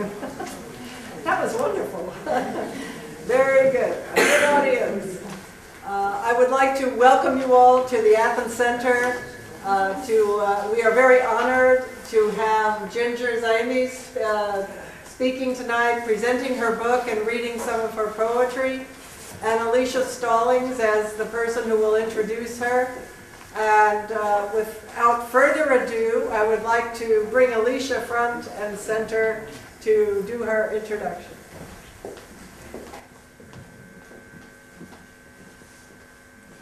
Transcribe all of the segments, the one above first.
That was wonderful. Very good. A good audience. I would like to welcome you all to the Athens Centre. We are very honored to have Ginger Zaimis speaking tonight, presenting her book and reading some of her poetry, and Alicia Stallings as the person who will introduce her. And without further ado, I would like to bring Alicia front and center to do her introduction.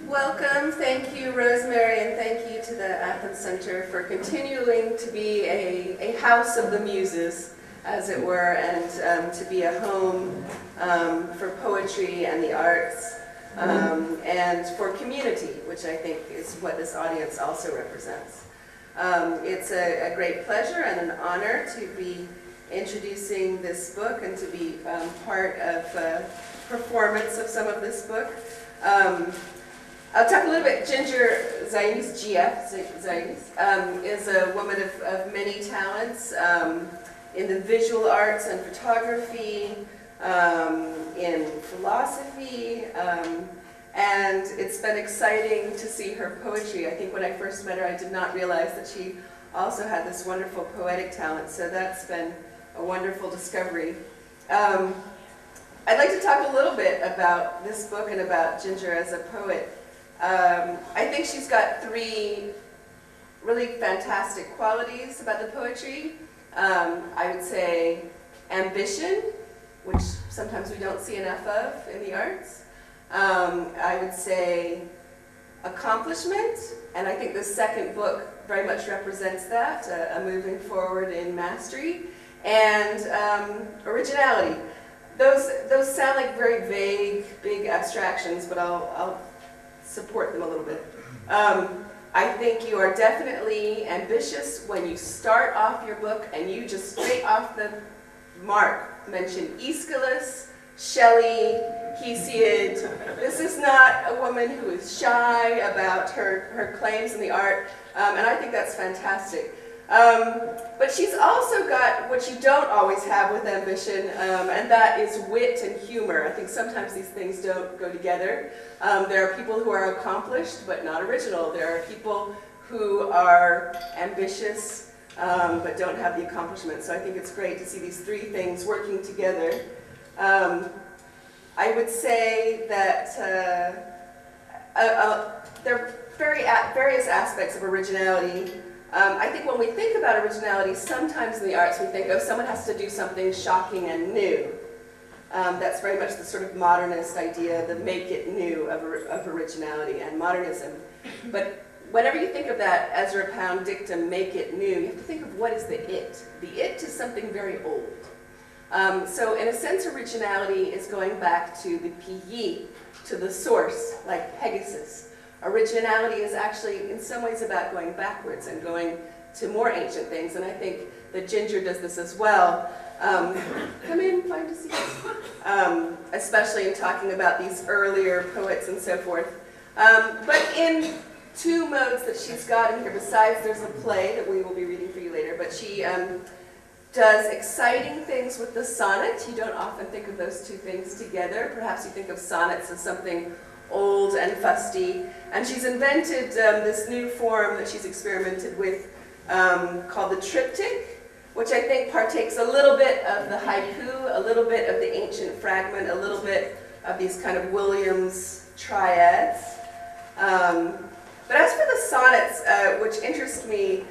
Welcome, thank you Rosemary, and thank you to the Athens Centre for continuing to be a house of the muses, as it were, and to be a home for poetry and the arts, and for community, which I think is what this audience also represents. It's a great pleasure and an honor to be introducing this book and to be part of performance of some of this book. I'll talk a little bit. Ginger Zaimis, GF Zaimis, is a woman of many talents in the visual arts and photography, in philosophy, and it's been exciting to see her poetry. I think when I first met her, I did not realize that she also had this wonderful poetic talent, so that's been a wonderful discovery. I'd like to talk a little bit about this book and about Ginger as a poet. I think she's got three really fantastic qualities about the poetry. I would say ambition, which sometimes we don't see enough of in the arts. I would say accomplishment, and I think the second book very much represents that, a moving forward in mastery, and originality. Those sound like very vague, big abstractions, but I'll support them a little bit. I think you are definitely ambitious when you start off your book and you just straight off the mark mention Aeschylus, Shelley, Hesiod. This is not a woman who is shy about her claims in the art, and I think that's fantastic. But she's also got what you don't always have with ambition, and that is wit and humor. I think sometimes these things don't go together. There are people who are accomplished but not original. There are people who are ambitious but don't have the accomplishment. So I think it's great to see these three things working together. I would say that there are various aspects of originality. I think when we think about originality, sometimes in the arts we think, oh, someone has to do something shocking and new. That's very much the sort of modernist idea, the make it new of originality and modernism. But whenever you think of that Ezra Pound dictum, make it new, you have to think of what is the it. The it is something very old. So in a sense, originality is going back to the pyi, to the source, like Pegasus. Originality is actually, in some ways, about going backwards and going to more ancient things, and I think that Ginger does this as well. Come in, find a seat. Especially in talking about these earlier poets and so forth. But in two modes that she's got in here, besides there's a play that we will be reading for you later, but she does exciting things with the sonnet. You don't often think of those two things together. Perhaps you think of sonnets as something old and fusty, and she's invented this new form that she's experimented with called the triptych, which I think partakes a little bit of the haiku, a little bit of the ancient fragment, a little bit of these kind of Williams triads. But as for the sonnets, which interest me,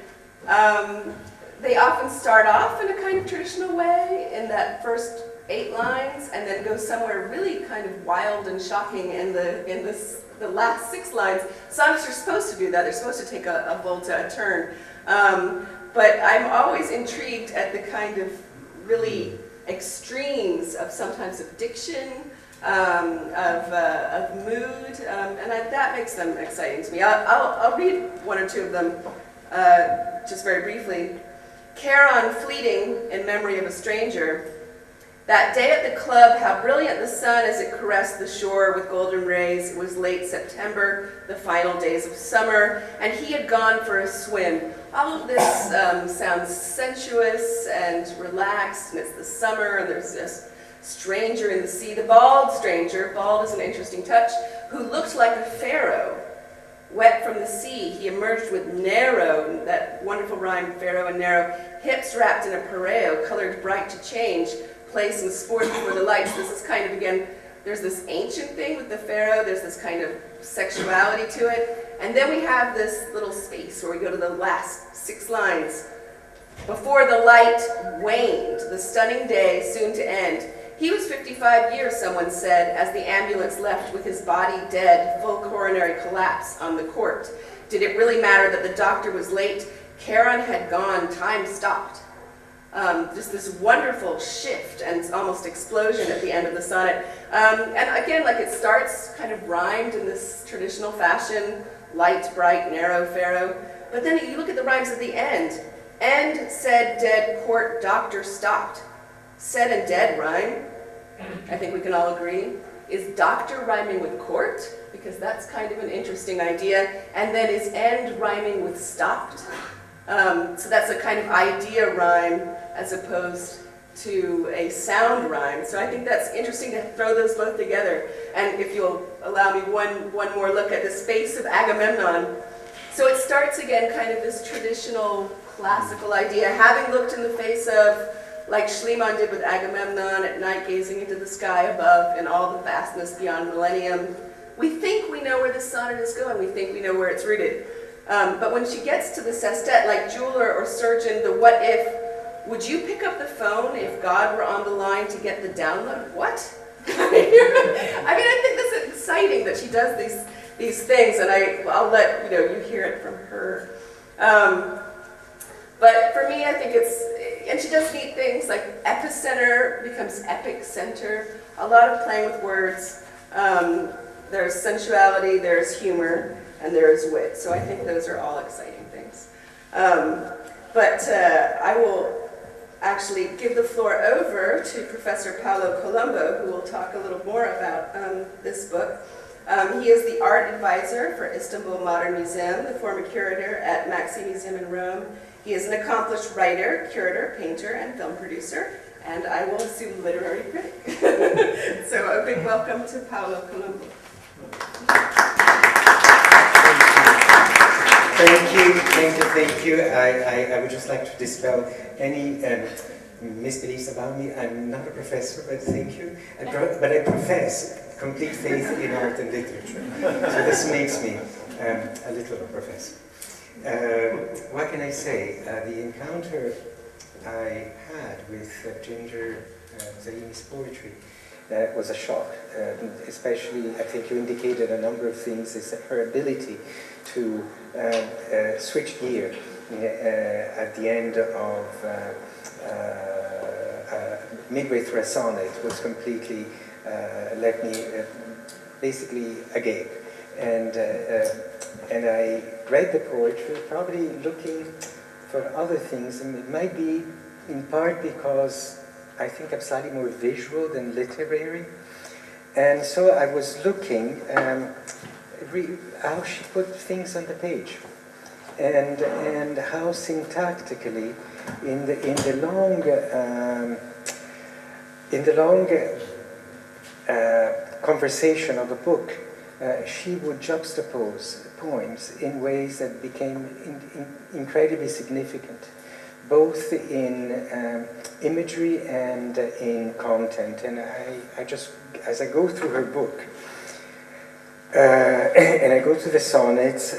they often start off in a kind of traditional way, in that first 8 lines, and then go somewhere really kind of wild and shocking in the last 6 lines. Sonnets are supposed to do that. They're supposed to take a volta, a turn. But I'm always intrigued at the kind of really extremes of sometimes of diction, of mood, and that makes them exciting to me. I'll read 1 or 2 of them just very briefly. Charon fleeting in memory of a stranger, That day at the club, how brilliant the sun as it caressed the shore with golden rays. It was late September, the final days of summer, and he had gone for a swim. All of this sounds sensuous and relaxed, and it's the summer, and there's this stranger in the sea, the bald stranger, bald is an interesting touch, who looked like a pharaoh. Wet from the sea, he emerged with narrow, that wonderful rhyme, pharaoh and narrow, hips wrapped in a pareo, colored bright to change, play some sport before the lights. This is kind of, again, there's this ancient thing with the pharaoh, there's this kind of sexuality to it, and then we have this little space where we go to the last 6 lines. Before the light waned, the stunning day soon to end. He was 55 years, someone said, as the ambulance left with his body dead, full coronary collapse on the court. Did it really matter that the doctor was late? Charon had gone, time stopped. Just this wonderful shift and almost explosion at the end of the sonnet. And again, like it starts kind of rhymed in this traditional fashion, light, bright, narrow, pharaoh. But then you look at the rhymes at the end. End, said, dead, court, doctor, stopped. Said and dead rhyme, I think we can all agree. Is doctor rhyming with court? Because that's kind of an interesting idea. And then is end rhyming with stopped? So that's a kind of idea rhyme as opposed to a sound rhyme. So I think that's interesting to throw those both together. And if you'll allow me one more look at this face of Agamemnon. So it starts again kind of this traditional classical idea, having looked in the face of, like Schliemann did with Agamemnon at night, gazing into the sky above in all the vastness beyond millennium. We think we know where this sonnet is going. We think we know where it's rooted. But when she gets to the sestet, like jeweler or surgeon, the what if, would you pick up the phone if God were on the line to get the download? What? I mean, I think that's exciting that she does these things, and I'll let you hear it from her. But for me, I think and she does neat things like epicenter becomes epic center. A lot of playing with words. There's sensuality, there's humor, and there's wit. So I think those are all exciting things. But I will actually give the floor over to Professor Paolo Colombo, who will talk a little more about this book. He is the art advisor for Istanbul Modern Museum, the former curator at Maxi Museum in Rome. He is an accomplished writer, curator, painter, and film producer, and I will assume literary critic. So a big welcome to Paolo Colombo. Thank you. I would just like to dispel any misbeliefs about me. I'm not a professor, but thank you. But I profess complete faith in art and literature. So this makes me a little professor. What can I say? The encounter I had with Ginger Zaimis' poetry was a shock. Especially, I think you indicated a number of things, is her ability to switch gear at the end of midway through a sonnet was completely left me basically agape. And I read the poetry, probably looking for other things, and it might be in part because I think I'm slightly more visual than literary. And so I was looking how she put things on the page, and how syntactically in the long conversation of the book, she would juxtapose poems in ways that became incredibly significant, both in imagery and in content. And I just, as I go through her book, and I go through the sonnets,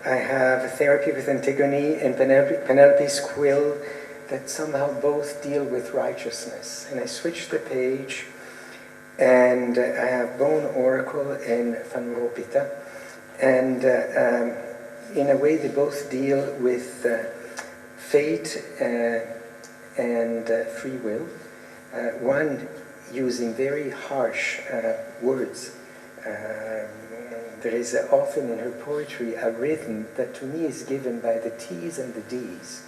I have Therapy with Antigone and Penelope's Quill that somehow both deal with righteousness. And I switch the page, and I have Bone Oracle and Phaneropita, and in a way they both deal with fate and free will, one using very harsh words. There is often in her poetry a rhythm that to me is given by the T's and the D's.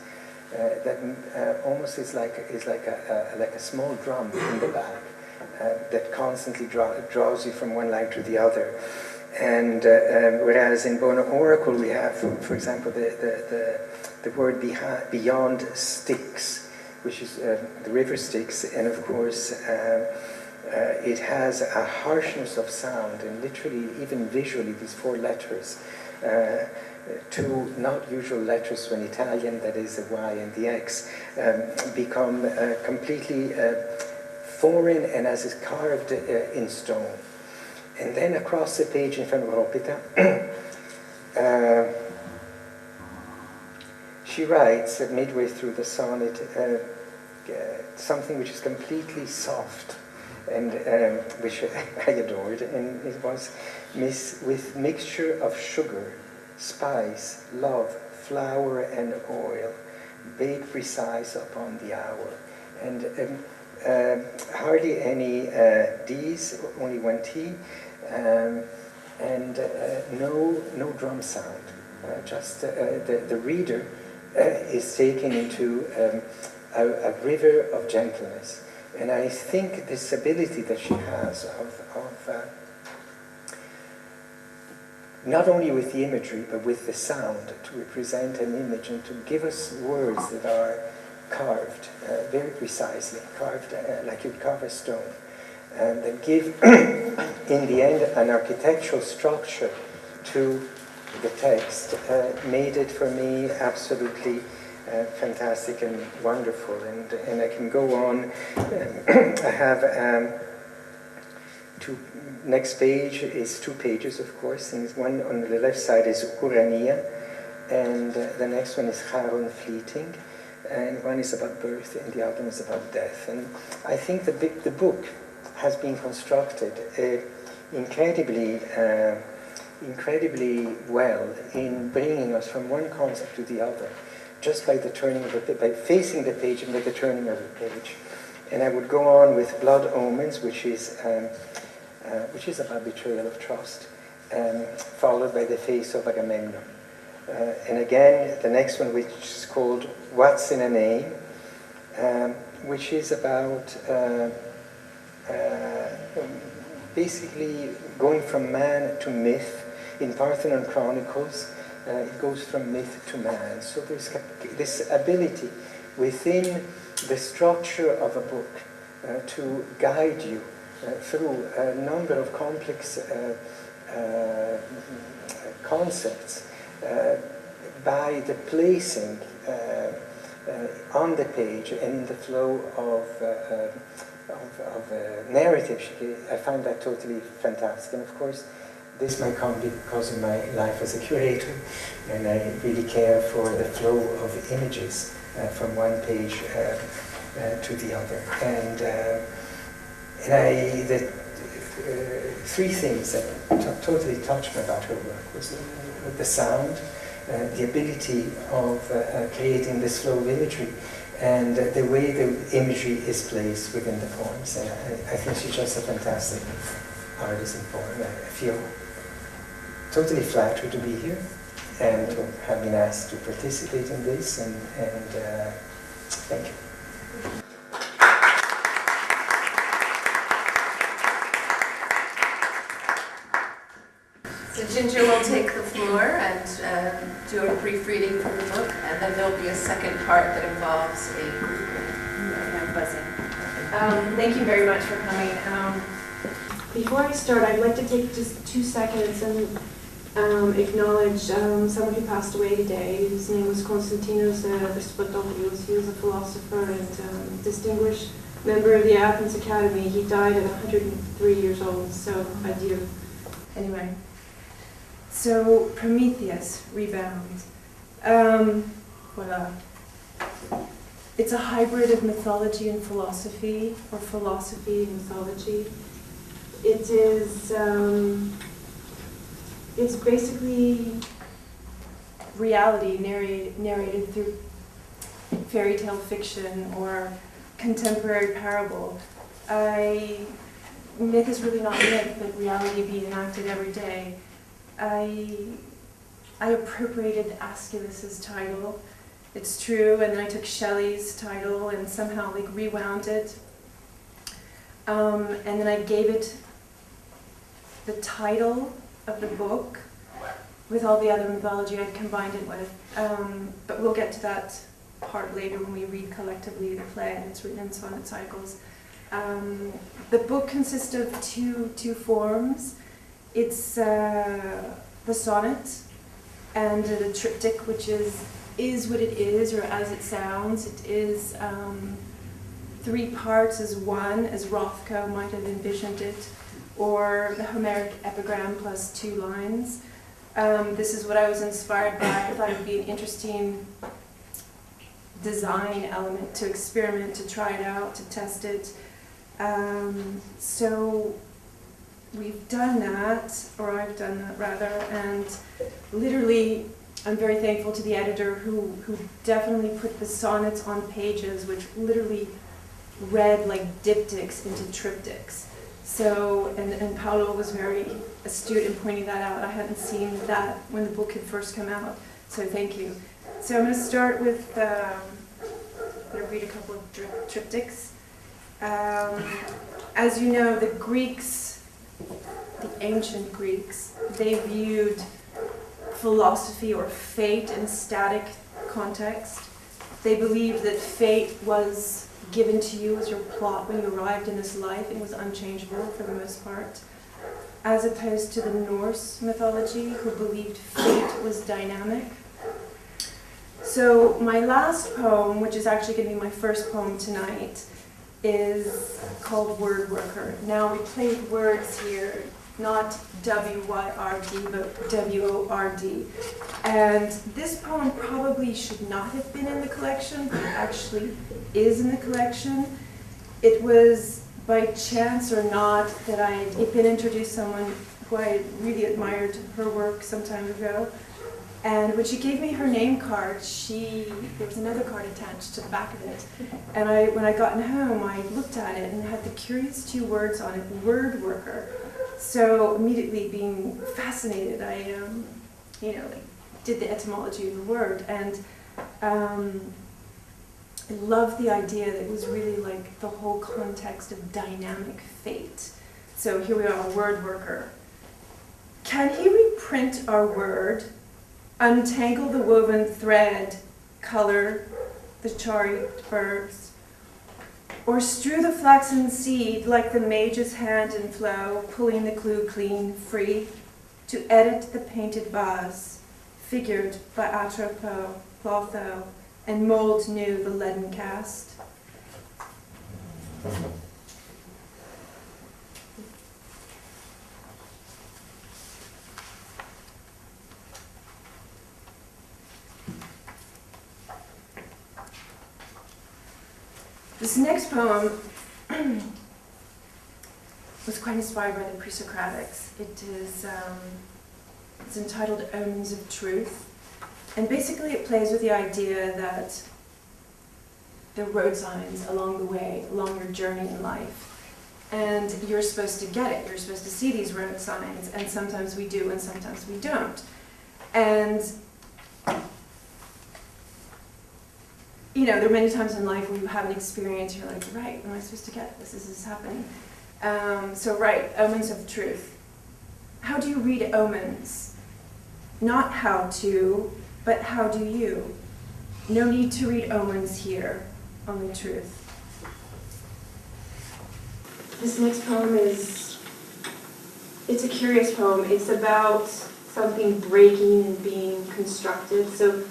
that almost is like a small drum in the back that constantly draws you from one line to the other. And whereas in Bono Oracle we have, for example, the word beyond Styx, which is the river Styx, and of course it has a harshness of sound, and literally, even visually, these 4 letters, 2 not usual letters to an Italian, that is the Y and the X, become completely foreign and as is carved in stone. And then across the page in front of Ropita, she writes midway through the sonnet something which is completely soft and which I adored, and it was with mixture of sugar, spice, love, flour and oil, bake precise upon the hour. And hardly any D's, only 1 T, and no drum sound. Just the reader is taken into a river of gentleness. And I think this ability that she has of not only with the imagery, but with the sound, to represent an image and to give us words that are carved very precisely, carved like you'd carve a stone, and that give, in the end, an architectural structure to the text, made it for me absolutely fantastic and wonderful. And I can go on. I have next page is 2 pages, of course, and one on the left side is Urania, and the next one is Charon Fleeting, and one is about birth, and the other one is about death. And I think the book has been constructed incredibly well in bringing us from one concept to the other, just by the turning of by facing the page and by the turning of the page. And I would go on with Blood Omens, which is about betrayal of trust, followed by The Face of Agamemnon. And again, the next one, which is called What's in a Name, which is about basically going from man to myth. In Parthenon Chronicles, it goes from myth to man. So there's this ability within the structure of a book to guide you through a number of complex concepts by the placing on the page and in the flow of narrative. I found that totally fantastic. And of course, this might come because of my life as a curator, and I really care for the flow of images from one page to the other. And the 3 things that totally touched me about her work was the sound, the ability of creating this flow of imagery, and the way the imagery is placed within the poems. And I think she's just a fantastic artist and poet. I feel totally flattered to be here and to have been asked to participate in this, and thank you. So Ginger will take the floor and do a brief reading from the book, and then there'll be a second part that involves a group. I'm buzzing. Thank you very much for coming. Before I start, I'd like to take just 2 seconds and acknowledge someone who passed away today. His name was Konstantinos Aristotelis. He was a philosopher and distinguished member of the Athens Academy. He died at 103 years old, so adieu. Anyway, so Prometheus Rebound. Voila. It's a hybrid of mythology and philosophy, or philosophy and mythology. It is, it's basically reality narrated through fairy tale fiction or contemporary parable. Myth is really not myth, but reality being enacted every day. I appropriated Aeschylus' title It's true, and then I took Shelley's title and somehow like rewound it. And then I gave it the title of the book with all the other mythology I'd combined it with. But we'll get to that part later when we read collectively the play, and it's written in sonnet cycles. The book consists of two forms. It's the sonnet and the triptych, which is what it is, or as it sounds. It is 3 parts as one, as Rothko might have envisioned it, or the Homeric epigram plus 2 lines. This is what I was inspired by. I thought it would be an interesting design element to experiment, to try it out, to test it. So we've done that, or I've done that rather, and literally I'm very thankful to the editor who definitely put the sonnets on pages, which literally read like diptychs into triptychs. So, and Paolo was very astute in pointing that out. I hadn't seen that when the book had first come out, so thank you. So I'm going to start with, I'm going to read a couple of triptychs. As you know, the Greeks, the ancient Greeks, they viewed philosophy or fate in a static context. They believed that fate was given to you as your plot when you arrived in this life and was unchangeable for the most part, as opposed to the Norse mythology, who believed fate was dynamic. So my last poem, which is actually going to be my first poem tonight, is called Word Worker. Now we play with words here, not W-Y-R-D, but W-O-R-D. And this poem probably should not have been in the collection, but it actually is in the collection. It was by chance or not that I had been introduced to someone who I really admired her work some time ago. And when she gave me her name card, there was another card attached to the back of it. And when I got home, I looked at it and it had the curious 2 words on it, Word Worker. So immediately being fascinated, I did the etymology of the word, and I loved the idea that it was really like the whole context of dynamic fate. So here we are, Word Worker. Can he reprint our word, untangle the woven thread, color the chariot verbs, or strew the flaxen seed like the mage's hand in flow, pulling the clue clean, free, to edit the painted vase, figured by Atropos, Clotho, and mold new the leaden cast? This next poem was quite inspired by the Pre-Socratics. It's entitled Omens of Truth. And basically it plays with the idea that there are road signs along the way, along your journey in life. And you're supposed to get it. You're supposed to see these road signs. And sometimes we do and sometimes we don't. And there are many times in life where you have an experience, you're like, right, am I supposed to get this? This is happening. Omens of truth. How do you read omens? Not how to, but how do you? No need to read omens here, only truth. This next poem it's a curious poem. It's about something breaking and being constructed. So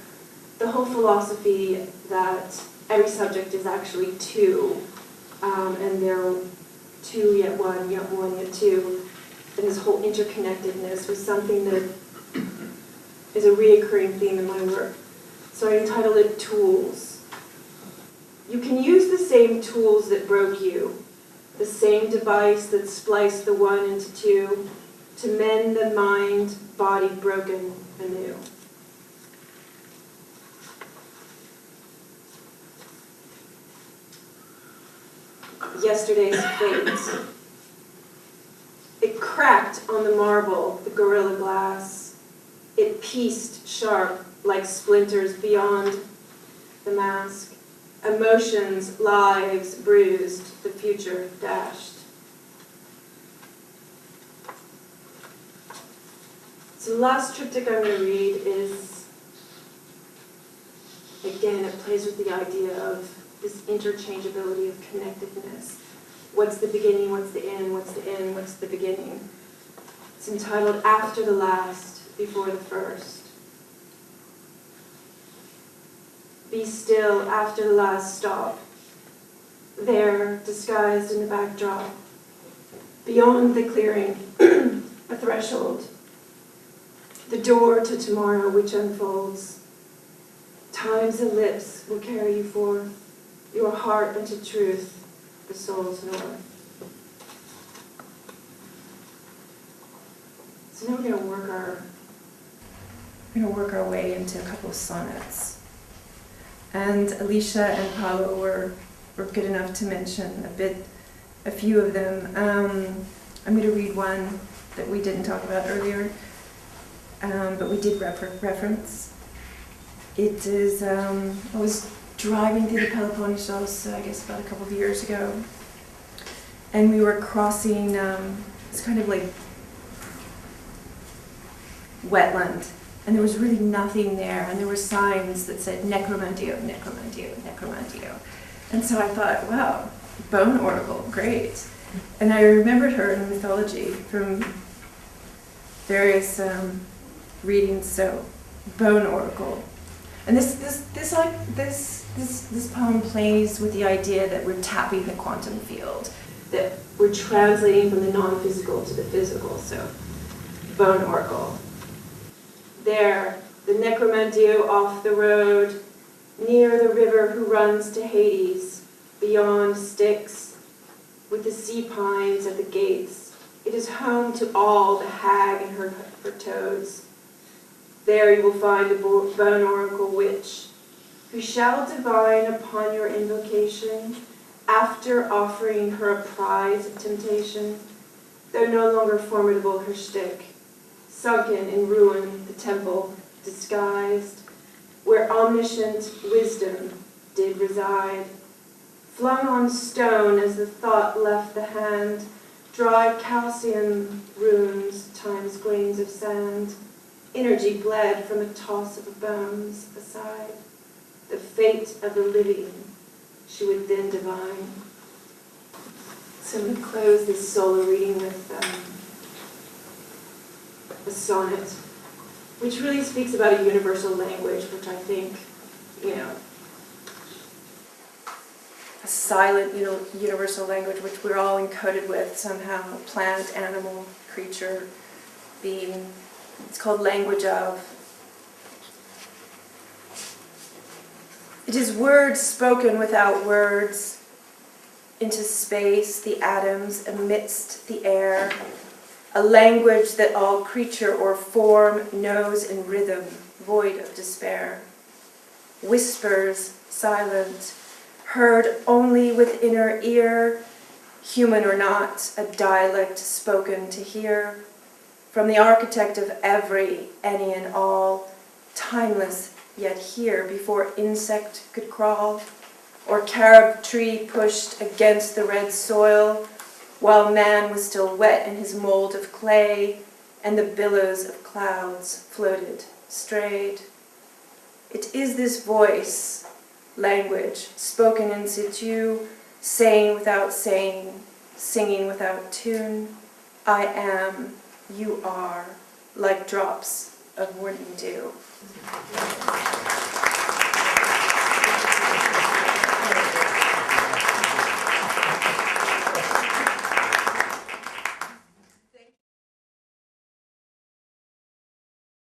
the whole philosophy that every subject is actually 2, and there are 2, yet 1, yet 1, yet 2, and this whole interconnectedness was something that is a reoccurring theme in my work. So I entitled it Tools. You can use the same tools that broke you, the same device that spliced the 1 into 2, to mend the mind, body broken anew. Yesterday's fate. It cracked on the marble, the gorilla glass. It pieced sharp like splinters beyond the mask, emotions, lives bruised, the future dashed. So the last triptych I'm going to read is, again, it plays with the idea of this interchangeability of connectedness. What's the beginning, what's the end, what's the end, what's the beginning? It's entitled After the Last, Before the First. Be still after the last stop, there, disguised in the backdrop, beyond the clearing, a threshold, the door to tomorrow which unfolds. Times and lips will carry you forth, your heart into truth, the soul's north. So now we're going to work our way into a couple of sonnets. And Alicia and Paolo were good enough to mention a few of them. I'm going to read one that we didn't talk about earlier, but we did reference. It is, I was driving through the Peloponnesos, I guess about a couple of years ago, and we were crossing, it's kind of like wetland, and there was really nothing there, and there were signs that said necromantio, necromantio, necromantio. And so I thought, wow, bone oracle, great. And I remembered her in Mythology from various readings, so bone oracle. And this poem plays with the idea that we're tapping the quantum field, that we're translating from the non-physical to the physical, so bone oracle. There, the necromantio off the road, near the river who runs to Hades, beyond Styx, with the sea pines at the gates. It is home to all the hag and her toads. There you will find a bone oracle witch, who shall divine upon your invocation, after offering her a prize of temptation, though no longer formidable her shtick. Sunken in ruin, the temple, disguised, where omniscient wisdom did reside. Flung on stone as the thought left the hand, dry calcium runes times grains of sand. Energy bled from a toss of bones aside. The fate of the living she would then divine. So I'm going to close this solo reading with a sonnet, which really speaks about a universal language, which I think, a silent, universal language which we're all encoded with somehow, plant, animal, creature, being. It's called language of. It is words spoken without words, into space, the atoms amidst the air, a language that all creature or form knows in rhythm, void of despair. Whispers, silent, heard only with inner ear, human or not, a dialect spoken to hear. From the architect of every, any and all, timeless yet here before insect could crawl, or carob tree pushed against the red soil, while man was still wet in his mold of clay, and the billows of clouds floated, strayed. It is this voice, language, spoken in situ, saying without saying, singing without tune. I am, you are, like drops of morning dew.